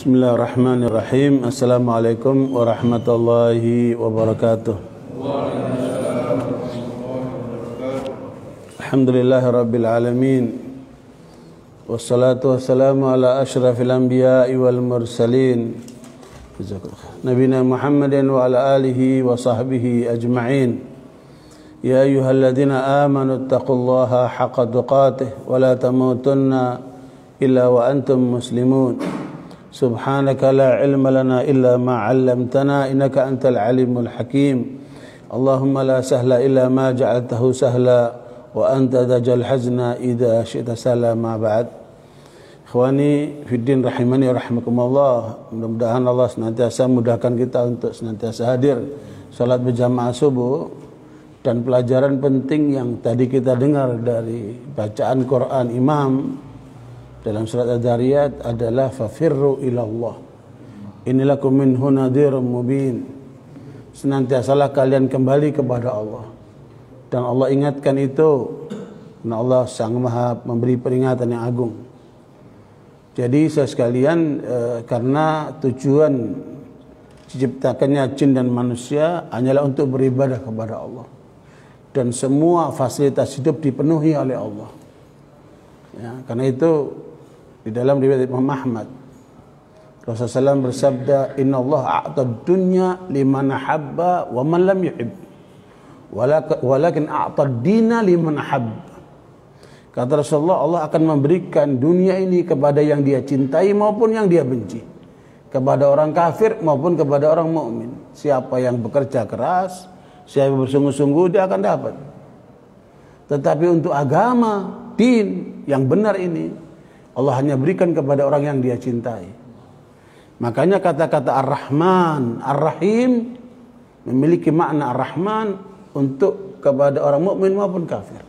Bismillahirrahmanirrahim. Assalamualaikum warahmatullahi wabarakatuh. Alhamdulillahirabbil alamin. Wassalatu wassalamu ala asyrafil anbiya'i wal mursalin. Nabiyina Muhammadin wa ala alihi wa sahbihi ajma'in. Ya ayyuhalladzina amanu taqullaha haqqa tuqatih wa la tamutunna illa wa antum muslimun. Subhanaka la ilma lana illa ma 'allamtana innaka antal alimul hakim. Allahumma la sahla illa ma ja'altahu sahla wa anta taj'al hazna idza syi'ta sahla ma ba'd. Ikhwani fiddin rahimani rahimakumullah. Mudah-mudahan Allah senantiasa mudahkan kita untuk senantiasa hadir salat berjamaah subuh dan pelajaran penting yang tadi kita dengar dari bacaan Quran Imam dalam surat Ad-Dariyat adalah fafirru ilallah inilakum minhu nadhirun mubin. Senantiasalah kalian kembali kepada Allah, dan Allah ingatkan itu karena Allah Sang Maha memberi peringatan yang agung. Jadi sekalian, karena tujuan diciptakannya jin dan manusia hanyalah untuk beribadah kepada Allah, dan semua fasilitas hidup dipenuhi oleh Allah. Ya, karena itu di dalam riwayat Imam Ahmad, Rasulullah SAW bersabda, Inna Allah a'tad dunya liman ahabba wa man lam yuhib, walakin a'tad dina liman ahabba. Kata Rasulullah, Allah akan memberikan dunia ini kepada yang dia cintai maupun yang dia benci, kepada orang kafir maupun kepada orang mukmin. Siapa yang bekerja keras, siapa yang bersungguh-sungguh, dia akan dapat. Tetapi untuk agama, din yang benar ini, Allah hanya berikan kepada orang yang dia cintai. Makanya kata-kata Ar-Rahman, Ar-Rahim memiliki makna Ar-Rahman untuk kepada orang mukmin maupun kafir.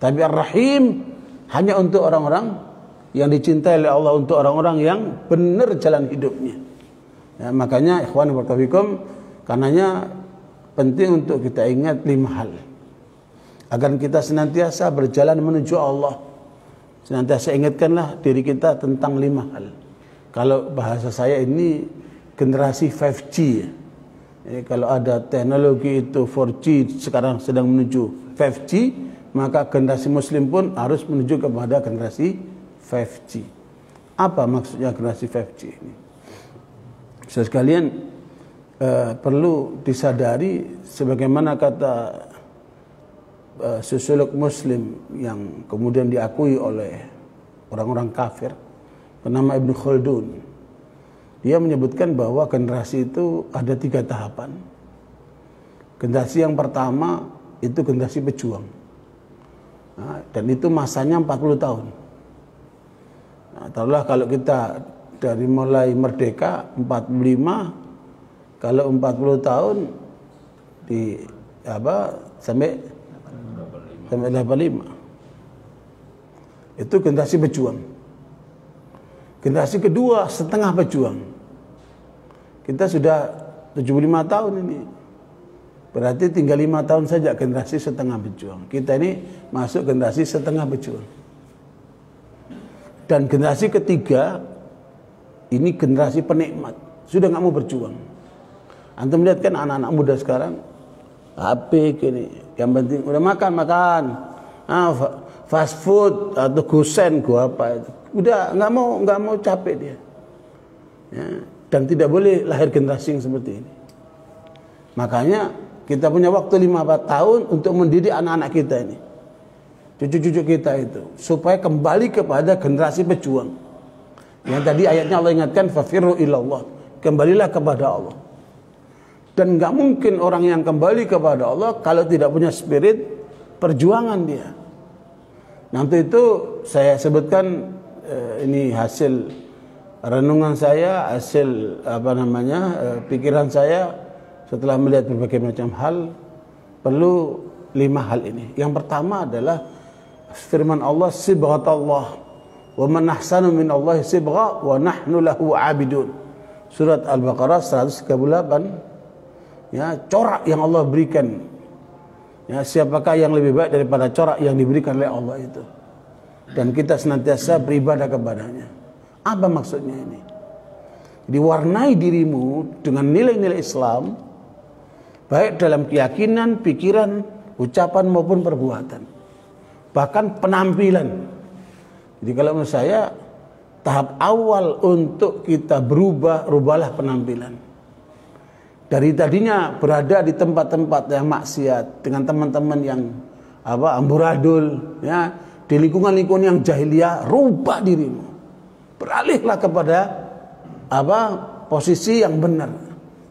Tapi Ar-Rahim hanya untuk orang-orang yang dicintai oleh Allah, untuk orang-orang yang benar jalan hidupnya. Ya, makanya ikhwan barakallahu fikum, karenanya penting untuk kita ingat 5 hal agar kita senantiasa berjalan menuju Allah. Senantiasa ingatkanlah diri kita tentang 5 hal. Kalau bahasa saya ini generasi 5G ya. Jadi kalau ada teknologi itu 4G sekarang sedang menuju 5G, maka generasi muslim pun harus menuju kepada generasi 5G. Apa maksudnya generasi 5G ini? Saudara sekalian, perlu disadari sebagaimana kata sosiolog muslim yang kemudian diakui oleh orang-orang kafir bernama Ibnu Khaldun. Dia menyebutkan bahwa generasi itu ada 3 tahapan. Generasi yang pertama itu generasi pejuang. Nah, dan itu masanya 40 tahun. Nah, taruhlah kalau kita dari mulai merdeka 45, kalau 40 tahun di sampai 85. Itu generasi pejuang. Generasi kedua setengah pejuang. Kita sudah 75 tahun ini. Berarti tinggal 5 tahun saja generasi setengah pejuang. Kita ini masuk generasi setengah pejuang. Dan generasi ketiga ini generasi penikmat. Sudah nggak mau berjuang. Antum lihat kan anak-anak muda sekarang, HP gini, yang penting udah makan, fast food atau gosen apa itu, udah nggak mau capek dia. Ya, dan tidak boleh lahir generasi yang seperti ini. Makanya kita punya waktu 5 tahun untuk mendidik anak-anak kita ini, cucu-cucu kita itu, supaya kembali kepada generasi pejuang. Yang tadi ayatnya Allah ingatkan, fafirru ilallah, kembalilah kepada Allah. Dan nggak mungkin orang yang kembali kepada Allah kalau tidak punya spirit perjuangan dia. Nanti itu saya sebutkan, ini hasil renungan saya, hasil pikiran saya setelah melihat berbagai macam hal. Perlu 5 hal ini. Yang pertama adalah firman Allah, sibghatallah wa man ahsanu min Allah sibgha wa nahnu lahu abidun. Surat Al-Baqarah 138. Ya, corak yang Allah berikan. Ya, siapakah yang lebih baik daripada corak yang diberikan oleh Allah itu? Dan kita senantiasa beribadah kepadanya. Apa maksudnya ini? diwarnai dirimu dengan nilai-nilai Islam, baik dalam keyakinan, pikiran, ucapan maupun perbuatan, bahkan penampilan. Jadi kalau menurut saya tahap awal untuk kita berubah, rubahlah penampilan. Dari tadinya berada di tempat-tempat yang maksiat dengan teman-teman yang amburadul, ya, di lingkungan-lingkungan yang jahiliyah, rubah dirimu. Beralihlah kepada posisi yang benar.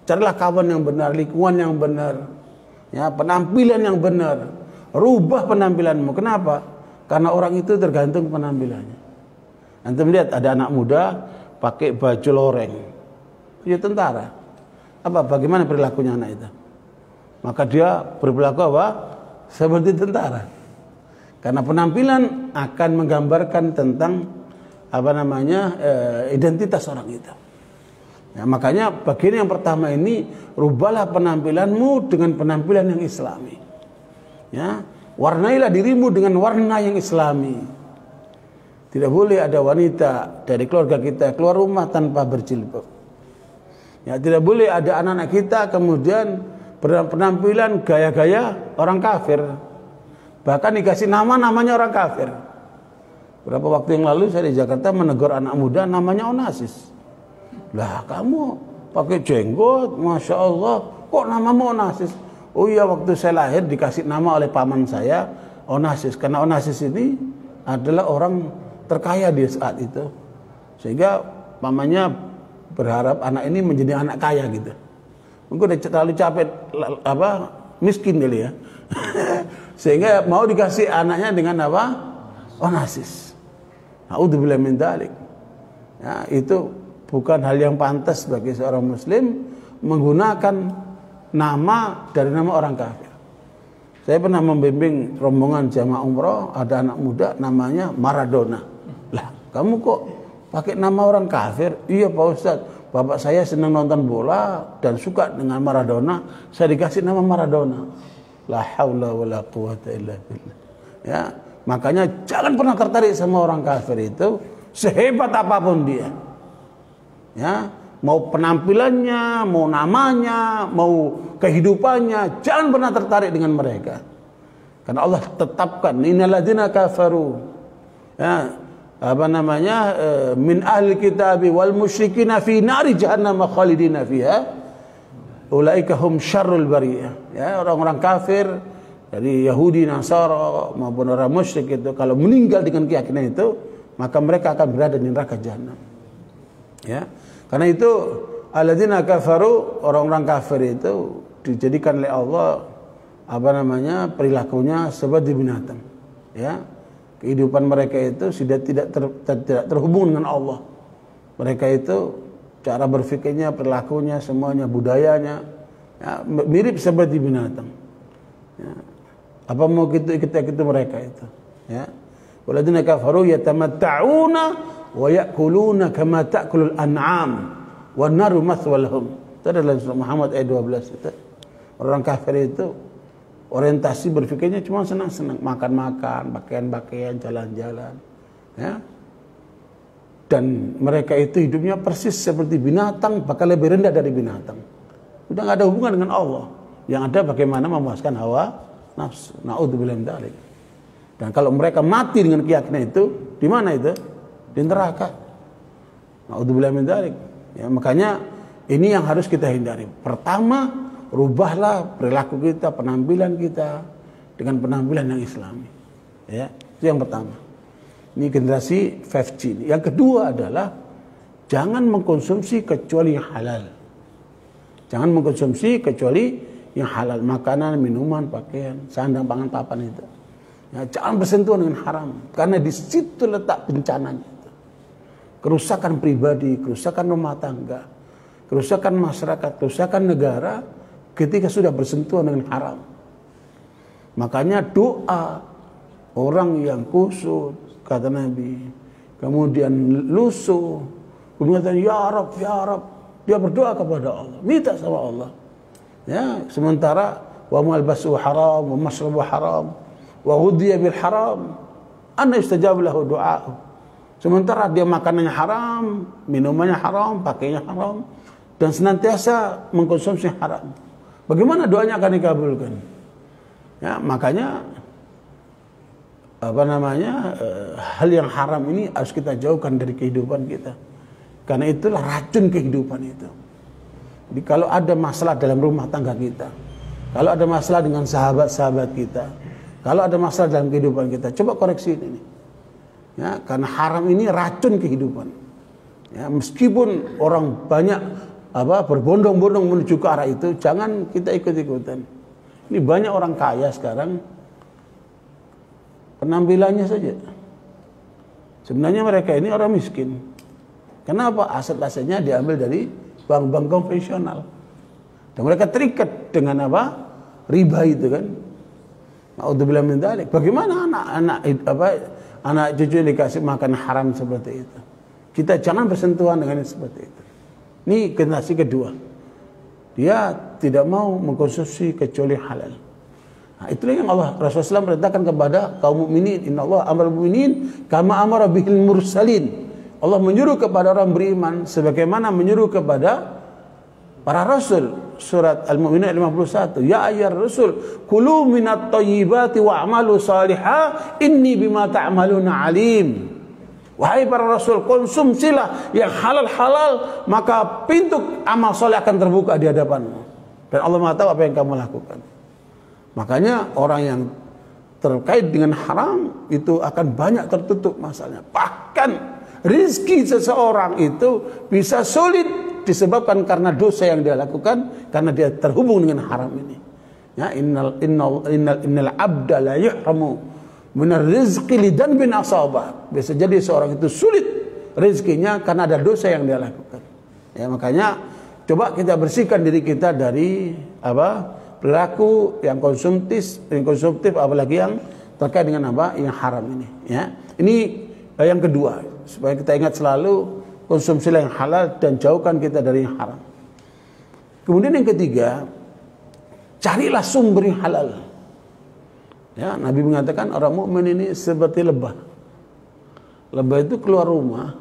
Carilah kawan yang benar, lingkungan yang benar, ya, penampilan yang benar. Rubah penampilanmu. Kenapa? Karena orang itu tergantung penampilannya. Antum lihat ada anak muda pakai baju loreng, dia tentara. Bagaimana perilakunya anak itu? Maka dia berperilaku seperti tentara. Karena penampilan akan menggambarkan tentang identitas orang itu. Ya, makanya bagian yang pertama ini, rubahlah penampilanmu dengan penampilan yang islami. Ya, warnailah dirimu dengan warna yang islami. Tidak boleh ada wanita dari keluarga kita keluar rumah tanpa berjilbab. Ya, tidak boleh ada anak-anak kita kemudian berpenampilan gaya-gaya orang kafir. Bahkan dikasih namanya orang kafir. Berapa waktu yang lalu saya di Jakarta menegur anak muda namanya Onassis. Lah kamu pakai jenggot, Masya Allah, kok namamu Onassis? Oh iya, waktu saya lahir dikasih nama oleh paman saya Onassis. Karena Onassis ini adalah orang terkaya di saat itu. Sehingga pamannya berharap anak ini menjadi anak kaya gitu. Mungkin udah terlalu capek miskin kali ya. Sehingga mau dikasih anaknya dengan Onassis. A'udzubillahi min dzalik. Ya, itu bukan hal yang pantas bagi seorang muslim menggunakan nama dari nama orang kafir. Saya pernah membimbing rombongan jamaah umroh, ada anak muda namanya Maradona. Lah, kamu kok pakai nama orang kafir? Iya Pak Ustadz, bapak saya senang nonton bola dan suka dengan Maradona, saya dikasih nama Maradona. La haula wala quwata illa billah. Ya, makanya jangan pernah tertarik sama orang kafir itu, sehebat apapun dia. Ya, mau penampilannya, mau namanya, mau kehidupannya, jangan pernah tertarik dengan mereka. Karena Allah tetapkan innalladzina kafaru, ya, min ahli kitabi wal musyrikina fi nari jahannam khalidina fiha ulaika hum syarrul bariyah. Ya, orang-orang kafir dari Yahudi, Nasara maupun orang musyrik itu kalau meninggal dengan keyakinan itu, maka mereka akan berada di neraka jahanam. Ya. Karena itu alladzina kafaru, orang-orang kafir itu dijadikan oleh Allah perilakunya seperti binatang. Ya. Kehidupan mereka itu sudah tidak terhubung dengan Allah. Mereka itu cara berpikirnya, perilakunya, semuanya, budayanya, ya, mirip seperti binatang. Ya. Apa mau kita ikut mereka itu? Ya. Walladzina kafaru yatamatta'una wa ya'kuluna kama ta'kulul an'am wan naru mathwal lahum. Itu adalah surah Muhammad ayat 12 itu. Orang kafir itu orientasi berpikirnya cuma senang-senang, makan-makan, pakaian-pakaian, jalan-jalan, ya. Dan mereka itu hidupnya persis seperti binatang, bahkan lebih rendah dari binatang. Udah nggak ada hubungan dengan Allah. Yang ada bagaimana memuaskan hawa nafsu. Na'udzubillah min dzalik. Dan kalau mereka mati dengan keyakinan itu, di mana itu? Di neraka. Na'udzubillah min dzalik. Ya, makanya ini yang harus kita hindari. Pertama, rubahlah perilaku kita, penampilan kita dengan penampilan yang islami. Ya, itu yang pertama. Ini generasi 5G. Yang kedua adalah jangan mengkonsumsi kecuali yang halal. Jangan mengkonsumsi kecuali yang halal, makanan, minuman, pakaian, sandang, pangan, papan itu. Ya, jangan bersentuhan dengan haram, karena di situ letak bencananya. Kerusakan pribadi, kerusakan rumah tangga, kerusakan masyarakat, kerusakan negara ketika sudah bersentuhan dengan haram. Makanya doa orang yang kusut, kata Nabi, kemudian lusuh, kemudian ya Rab, ya Rab, dia berdoa kepada Allah, minta sama Allah. Ya, sementara wa malbasu haram, wa mashrabu haram, wa ghudhiya bil haram, anna yustajab lahu du'a'u. Sementara dia makanannya haram, minumannya haram, pakainya haram, dan senantiasa mengkonsumsi haram. Bagaimana doanya akan dikabulkan? Ya, makanya hal yang haram ini harus kita jauhkan dari kehidupan kita. Karena itulah racun kehidupan itu. Jadi kalau ada masalah dalam rumah tangga kita, kalau ada masalah dengan sahabat-sahabat kita, kalau ada masalah dalam kehidupan kita, coba koreksi ini. Ya, karena haram ini racun kehidupan. Ya, meskipun orang banyak berbondong-bondong menuju ke arah itu, jangan kita ikut-ikutan. Ini banyak orang kaya sekarang, penampilannya saja. Sebenarnya mereka ini orang miskin. Kenapa? Aset-asetnya diambil dari bank-bank konvensional. Dan mereka terikat dengan riba itu kan. Na'udzubillah min dzalik. Bagaimana anak cucu dikasih makan haram seperti itu? Kita jangan bersentuhan dengan seperti itu. Ini generasi kedua. Dia tidak mau mengkonsumsi kecuali halal. Nah, itulah yang Rasulullah SAW perintahkan kepada kaum mukminin. Innallaha amara mu'minin kama amara bihil mursalin. Allah menyuruh kepada orang beriman sebagaimana menyuruh kepada para rasul. Surat Al-Mu'minun ayat 51. Ya ayyuhar rasul, kulu minat thayyibati wa'malu salihah inni bima ta'maluna alim. Wahai para rasul, konsumsilah yang halal-halal, maka pintu amal soleh akan terbuka di hadapanmu. Dan Allah Maha tahu apa yang kamu lakukan. Makanya orang yang terkait dengan haram itu akan banyak tertutup masalahnya. Bahkan rizki seseorang itu bisa sulit disebabkan karena dosa yang dia lakukan, karena dia terhubung dengan haram ini. Ya, innal abda la yuhramu minar rizqi lidan bin asabah. Bisa jadi seorang itu sulit rizkinya karena ada dosa yang dia lakukan. Ya, makanya coba kita bersihkan diri kita dari perilaku yang konsumtif apalagi yang terkait dengan yang haram ini. Ya, ini yang kedua, supaya kita ingat selalu konsumsilah yang halal dan jauhkan kita dari yang haram. Kemudian yang ketiga, carilah sumber yang halal. Ya, Nabi mengatakan orang mukmin ini seperti lebah. Lebah itu keluar rumah,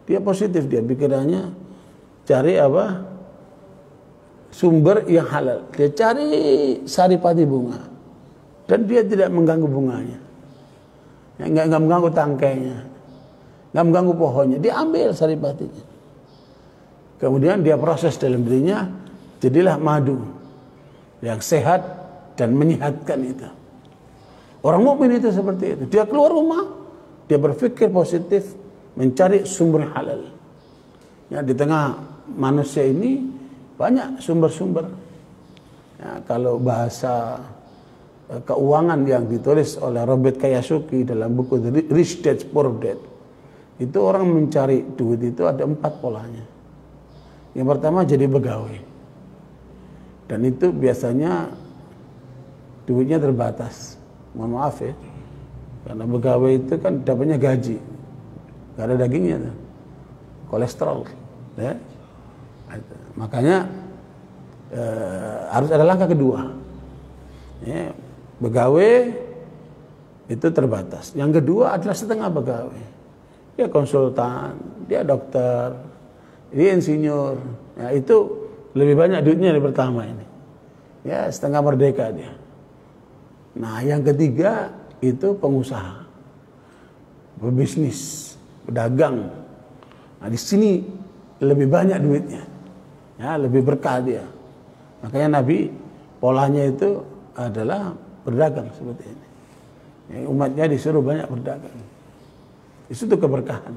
dia positif, dia pikirannya cari sumber yang halal. Dia cari saripati bunga dan dia tidak mengganggu bunganya. Ya, enggak mengganggu tangkainya, enggak mengganggu pohonnya, dia ambil saripatinya. Kemudian dia proses dalam dirinya, jadilah madu yang sehat dan menyehatkan itu. Orang mukmin itu seperti itu. Dia keluar rumah, dia berpikir positif, mencari sumber halal. Ya, di tengah manusia ini banyak sumber-sumber. Ya, kalau bahasa keuangan yang ditulis oleh Robert Kiyosaki dalam buku The Rich Dad Poor Dad, itu orang mencari duit itu ada 4 polanya. Yang pertama jadi pegawai, dan itu biasanya duitnya terbatas. Mohon maaf ya, karena pegawai itu kan dapatnya gaji, gak ada dagingnya tuh. Kolesterol ya. Makanya harus ada langkah kedua ya. Pegawai itu terbatas. Yang kedua adalah setengah pegawai. Dia konsultan, dia dokter, dia insinyur. Ya, itu lebih banyak duitnya dari pertama ini. Ya, setengah merdeka dia. Nah, yang ketiga itu pengusaha, berbisnis, pedagang. Nah, di sini lebih banyak duitnya, ya, lebih berkah dia. Makanya Nabi polanya itu adalah berdagang seperti ini. Ya, umatnya disuruh banyak berdagang. Itu tuh keberkahan.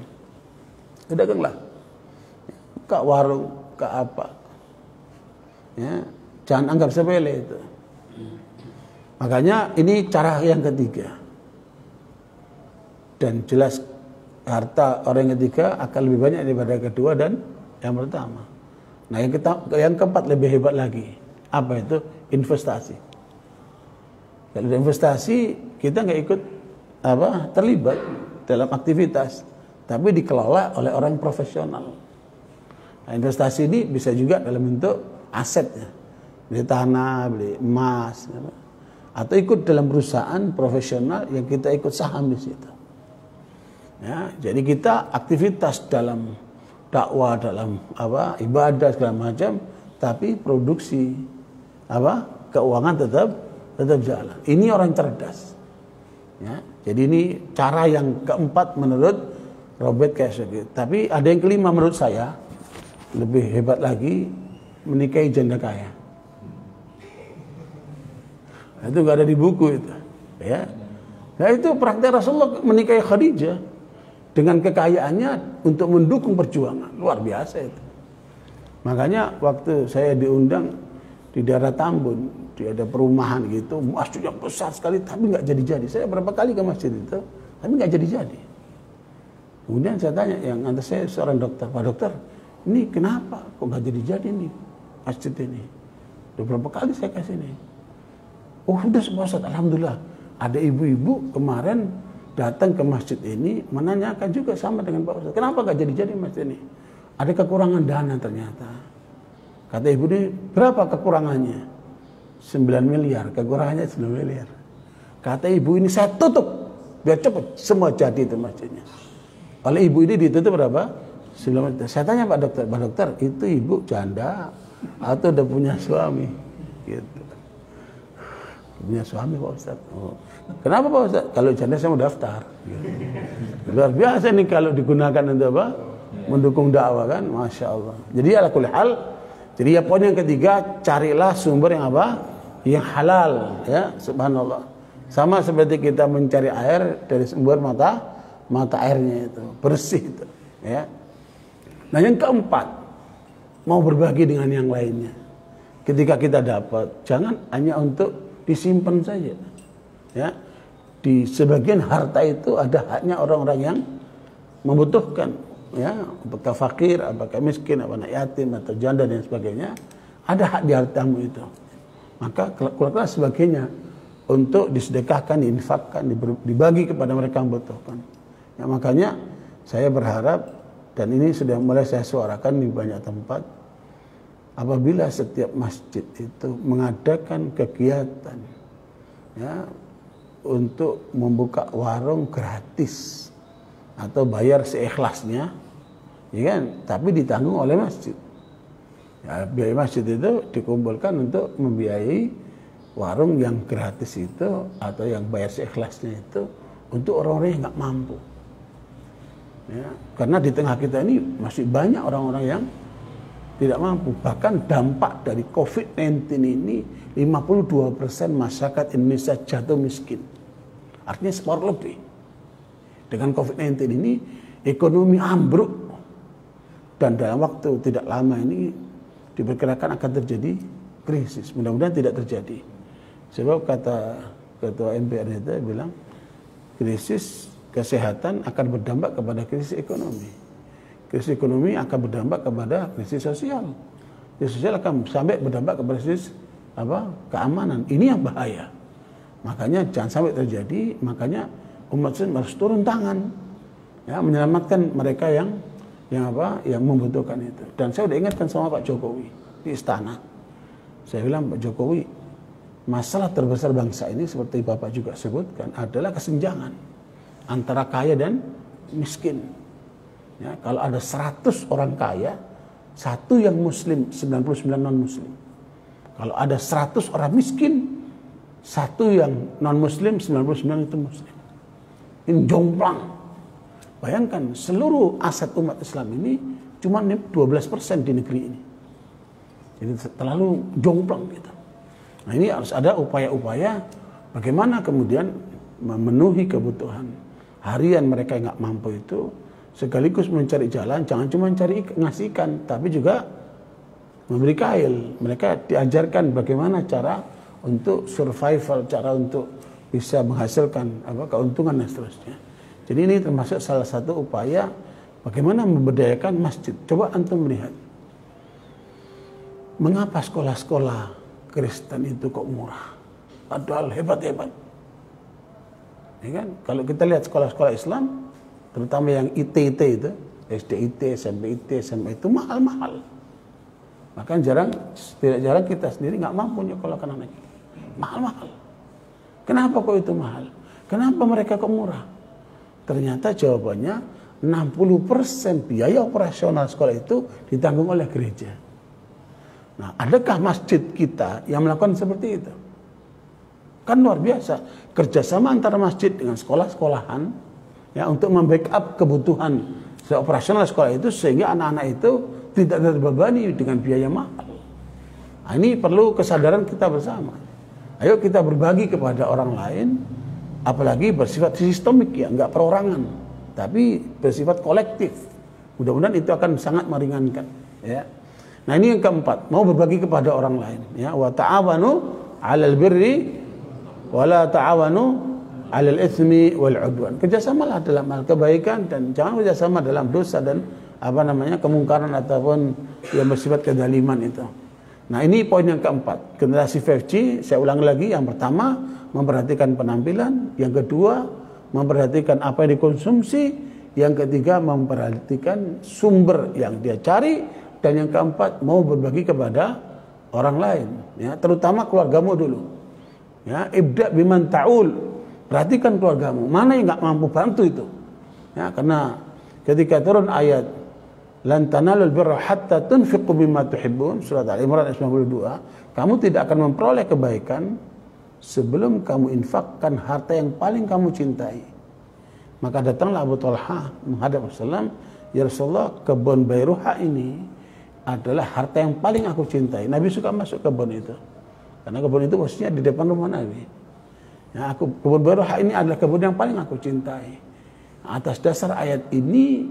Berdaganglah, buka warung, buka apa. Ya, jangan anggap sepele itu. Makanya ini cara yang ketiga. Dan jelas harta orang yang ketiga akan lebih banyak daripada yang kedua dan yang pertama. Nah, yang keempat lebih hebat lagi. Apa itu? Investasi. Kalau investasi kita nggak ikut terlibat dalam aktivitas, tapi dikelola oleh orang profesional. Nah, investasi ini bisa juga dalam bentuk asetnya, beli tanah, beli emas, atau ikut dalam perusahaan profesional yang kita ikut saham di situ. Ya, jadi kita aktivitas dalam dakwah, dalam ibadah segala macam, tapi produksi keuangan tetap jalan. Ini orang cerdas. Ya, jadi ini cara yang keempat menurut Robert Kiyosaki. Tapi ada yang kelima menurut saya lebih hebat lagi, menikahi janda kaya. Nah, itu nggak ada di buku itu. Ya, nah itu praktek Rasulullah menikahi Khadijah dengan kekayaannya untuk mendukung perjuangan. Luar biasa itu. Makanya waktu saya diundang di daerah Tambun, ada perumahan gitu, masjid yang besar sekali, tapi nggak jadi-jadi. Saya berapa kali ke masjid itu, tapi nggak jadi-jadi. Kemudian saya tanya, yang antar saya seorang dokter, Pak Dokter, ini kenapa kok nggak jadi-jadi nih masjid ini? Udah berapa kali saya ke sini? Oh sudah Pak Ustaz, alhamdulillah. Ada ibu-ibu kemarin datang ke masjid ini menanyakan juga sama dengan Pak Ustaz. Kenapa gak jadi-jadi masjid ini? Ada kekurangan dana ternyata. Kata ibu ini, berapa kekurangannya? 9 miliar, kekurangannya 9 miliar. Kata ibu ini, saya tutup. Biar cepat, semua jadi itu masjidnya. Oleh ibu ini ditutup berapa? 9 miliar. Saya tanya Pak Dokter, itu ibu janda atau udah punya suami? Gitu. Punya suami Pak Ustaz. Oh. Kenapa Pak Ustaz? Kalau janda saya mau daftar. Luar biasa nih kalau digunakan untuk apa? Mendukung dakwah kan, Masya Allah. Jadi ala kulli hal. Jadi ya poin yang ketiga, carilah sumber yang apa? Yang halal, ya, subhanallah. Sama seperti kita mencari air dari sumber mata airnya itu bersih itu, ya. Nah yang keempat, mau berbagi dengan yang lainnya. Ketika kita dapat, jangan hanya untuk disimpan saja. Ya, di sebagian harta itu ada haknya orang-orang yang membutuhkan, ya, apakah fakir, apakah miskin, apakah anak yatim atau janda dan sebagainya, ada hak di hartamu itu. Maka keluarlah sebagainya untuk disedekahkan, diinfakkan, dibagi kepada mereka yang membutuhkan. Ya, makanya saya berharap, dan ini sudah mulai saya suarakan di banyak tempat, apabila setiap masjid itu mengadakan kegiatan, ya, untuk membuka warung gratis atau bayar seikhlasnya, ya kan, tapi ditanggung oleh masjid. Ya, biaya masjid itu dikumpulkan untuk membiayai warung yang gratis itu atau yang bayar seikhlasnya itu untuk orang-orang yang nggak mampu. Ya, karena di tengah kita ini masih banyak orang-orang yang tidak mampu. Bahkan dampak dari COVID-19 ini 52% masyarakat Indonesia jatuh miskin. Artinya separuh lebih. Dengan COVID-19 ini ekonomi ambruk. Dan dalam waktu tidak lama ini diperkirakan akan terjadi krisis. Mudah-mudahan tidak terjadi. Sebab kata Ketua MPR itu bilang krisis kesehatan akan berdampak kepada krisis ekonomi. Krisis ekonomi akan berdampak kepada krisis sosial. Krisis sosial akan sampai berdampak kepada krisis keamanan. Ini yang bahaya. Makanya jangan sampai terjadi. Makanya umat Islam harus turun tangan, ya, menyelamatkan mereka yang membutuhkan itu. Dan saya udah ingatkan sama Pak Jokowi di istana. Saya bilang, Pak Jokowi, masalah terbesar bangsa ini seperti Bapak juga sebutkan adalah kesenjangan antara kaya dan miskin. Ya, kalau ada 100 orang kaya, satu yang muslim, 99 non muslim. Kalau ada 100 orang miskin, satu yang non muslim, 99 itu muslim. Ini jomplang. Bayangkan seluruh aset umat Islam ini cuma 12% di negeri ini. Jadi terlalu jomplang gitu. Nah ini harus ada upaya-upaya bagaimana kemudian memenuhi kebutuhan harian mereka yang nggak mampu itu, sekaligus mencari jalan, jangan cuma cari ngasih ikan, tapi juga memberi kail. Mereka diajarkan bagaimana cara untuk survival, cara untuk bisa menghasilkan keuntungan dan seterusnya. Jadi ini termasuk salah satu upaya bagaimana memberdayakan masjid. Coba antum melihat, mengapa sekolah-sekolah Kristen itu kok murah, padahal hebat-hebat. Ya kan? Kalau kita lihat sekolah-sekolah Islam, terutama yang IT itu, SD-IT, SMP-IT, SMA itu mahal-mahal. Bahkan tidak jarang kita sendiri nggak mampu nyekolahkan anak kita. Mahal-mahal. Kenapa kok itu mahal? Kenapa mereka kok murah? Ternyata jawabannya 60% biaya operasional sekolah itu ditanggung oleh gereja. Nah, adakah masjid kita yang melakukan seperti itu? Kan luar biasa. Kerjasama antara masjid dengan sekolah-sekolahan ya, untuk membackup kebutuhan operasional sekolah itu sehingga anak-anak itu tidak terbebani dengan biaya mahal. Nah, ini perlu kesadaran kita bersama. Ayo kita berbagi kepada orang lain, apalagi bersifat sistemik ya, nggak perorangan, tapi bersifat kolektif. Mudah-mudahan itu akan sangat meringankan. Ya. Nah ini yang keempat, mau berbagi kepada orang lain. Ya, wa ta'awanu 'alal birri wa la ta'awanu 'alal itsmi wal 'udwan. Kerjasamalah dalam hal kebaikan dan jangan kerjasama dalam dosa dan kemungkaran ataupun yang bersifat kezaliman itu. Nah ini poin yang keempat, generasi 5G. Saya ulang lagi, yang pertama memperhatikan penampilan, yang kedua memperhatikan apa yang dikonsumsi, yang ketiga memperhatikan sumber yang dia cari, dan yang keempat mau berbagi kepada orang lain, ya, terutama keluargamu dulu. Ya, ibda biman ta'ul, perhatikan keluargamu, mana yang nggak mampu bantu itu. Ya, karena ketika turun ayat lan tanalul birra hatta tunfiqu mimma tuhibbun, surat Al-Imran ayat 92, kamu tidak akan memperoleh kebaikan sebelum kamu infakkan harta yang paling kamu cintai. Maka datanglah Abu Talha menghadap Rasulullah, ya Rasulullah, kebun Bairuha ini adalah harta yang paling aku cintai. Nabi suka masuk kebun itu, karena kebun itu posisinya di depan rumah Nabi. Ya, kebun Bairuha ini adalah kebun yang paling aku cintai. Atas dasar ayat ini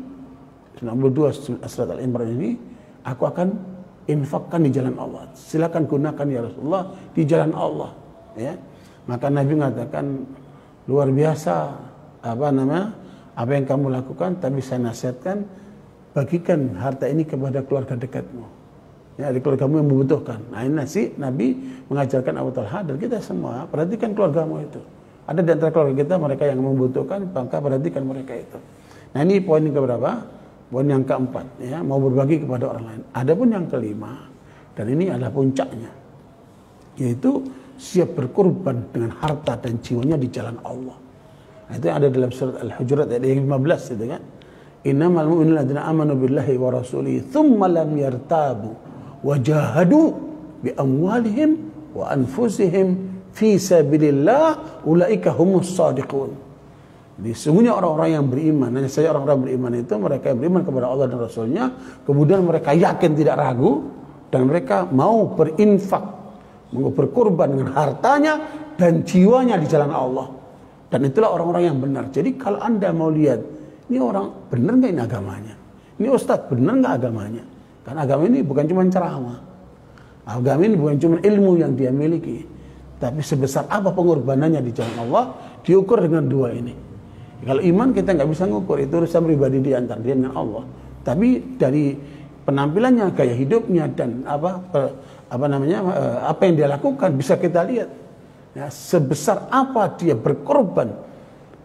92 surat Al-Imran ini, aku akan infakkan di jalan Allah. Silakan gunakan ya Rasulullah di jalan Allah. Ya, maka Nabi mengatakan, luar biasa apa yang kamu lakukan, tapi saya nasihatkan, bagikan harta ini kepada keluarga dekatmu. Ya, di keluargamu yang membutuhkan. Nah ini Nabi mengajarkan Abu Talha dan kita semua, perhatikan keluargamu itu. Ada di antara keluarga kita mereka yang membutuhkan, maka perhatikan mereka itu. Nah ini poin yang keberapa? Poin yang keempat, ya, mau berbagi kepada orang lain. Adapun yang kelima, dan ini adalah puncaknya, yaitu siap berkorban dengan harta dan jiwanya di jalan Allah. Nah, itu yang ada dalam surat Al-Hujurat ayat yang 15 itu kan. Innamal mu'minuna alladzina amanu billahi wa rasulihi tsumma lam yartabu wa jahadu bi amwalihim wa anfusihim fi sabilillah ulaika humus shadiqun. Jadi sesungguhnya orang-orang yang beriman, hanya saja orang-orang beriman itu mereka yang beriman kepada Allah dan Rasulnya, kemudian mereka yakin tidak ragu dan mereka mau berinfak, mau berkorban dengan hartanya dan jiwanya di jalan Allah. Dan itulah orang-orang yang benar. Jadi kalau Anda mau lihat, ini orang benar nggak ini agamanya? Ini Ustadz benar nggak agamanya? Karena agama ini bukan cuma ceramah. Agama ini bukan cuma ilmu yang dia miliki, tapi sebesar apa pengorbanannya di jalan Allah diukur dengan dua ini. Kalau iman kita nggak bisa ngukur, itu urusan pribadi di antara dia dengan Allah. Tapi dari penampilannya, gaya hidupnya dan apa yang dia lakukan bisa kita lihat. Ya, sebesar apa dia berkorban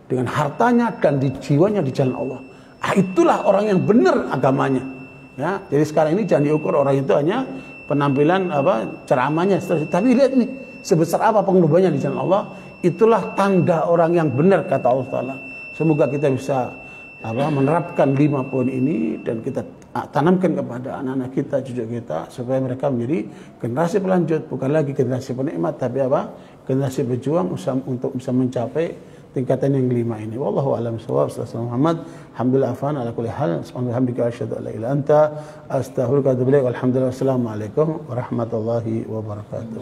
dengan hartanya dan di jiwanya di jalan Allah. Itulah orang yang benar agamanya. Ya, jadi sekarang ini jangan diukur orang itu hanya penampilan ceramahnya, tapi lihat nih sebesar apa pengorbanannya di jalan Allah. Itulah tanda orang yang benar, kata Allah Ta'ala. Semoga kita bisa menerapkan 5 poin ini dan kita tanamkan kepada anak-anak kita, cucu kita, supaya mereka menjadi generasi pelanjut, bukan lagi generasi penikmat, tapi generasi berjuang untuk bisa mencapai tingkatan yang 5 ini. Wallahu a'lam bishawab. Sallallahu Muhammad. Alhamdulillah afan ala kulli hal. Subhanallah asyhadu an la ilaha illa anta astaghfiruka wa atubu ilaik. Alhamdulillah. Assalamualaikum warahmatullahi wabarakatuh.